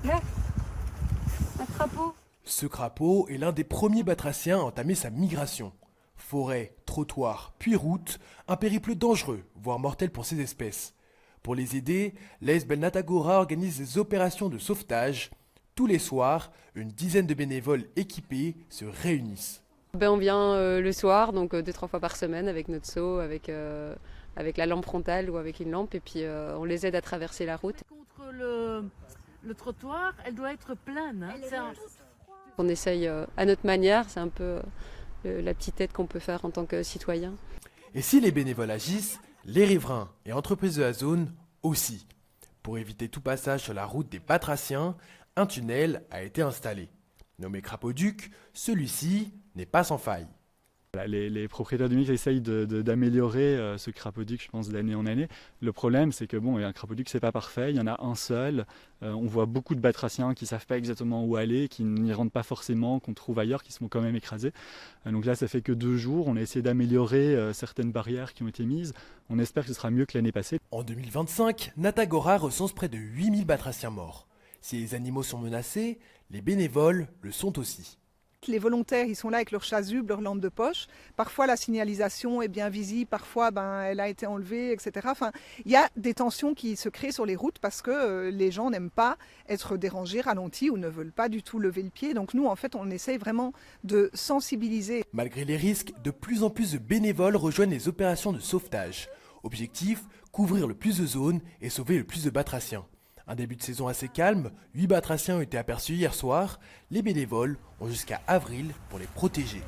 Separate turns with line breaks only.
Là, un crapaud.
Ce crapaud est l'un des premiers batraciens à entamer sa migration. Forêt, trottoir, puis route, un périple dangereux, voire mortel pour ces espèces. Pour les aider, l'AS Belnatagora organise des opérations de sauvetage. Tous les soirs, une dizaine de bénévoles équipés se réunissent.
On vient le soir, donc 2-3 fois par semaine avec notre seau, avec la lampe frontale ou avec une lampe, et puis on les aide à traverser la route.
Contre le trottoir, elle doit être pleine. Hein.
On essaye à notre manière, c'est un peu la petite aide qu'on peut faire en tant que citoyen.
Et si les bénévoles agissent, les riverains et entreprises de la zone aussi. Pour éviter tout passage sur la route des batraciens, un tunnel a été installé. Nommé Crapauduc, celui-ci n'est pas sans faille.
Voilà, les propriétaires du mix essayent d'améliorer ce crapauduc, je pense, d'année en année. Le problème, c'est que un crapauduc, c'est pas parfait. Il y en a un seul. On voit beaucoup de batraciens qui savent pas exactement où aller, qui n'y rentrent pas forcément, qu'on trouve ailleurs, qui se font quand même écraser. Donc là, ça fait que 2 jours. On a essayé d'améliorer certaines barrières qui ont été mises. On espère que ce sera mieux que l'année passée.
En 2025, Natagora recense près de 8000 batraciens morts. Si les animaux sont menacés, les bénévoles le sont aussi.
Les volontaires, ils sont là avec leur chasuble, leur lampe de poche. Parfois, la signalisation est bien visible, parfois, elle a été enlevée, etc. Enfin, il y a des tensions qui se créent sur les routes parce que les gens n'aiment pas être dérangés, ralentis ou ne veulent pas du tout lever le pied. Donc nous, en fait, on essaye vraiment de sensibiliser.
Malgré les risques, de plus en plus de bénévoles rejoignent les opérations de sauvetage. Objectif, couvrir le plus de zones et sauver le plus de batraciens. Un début de saison assez calme, 8 batraciens ont été aperçus hier soir. Les bénévoles ont jusqu'à avril pour les protéger.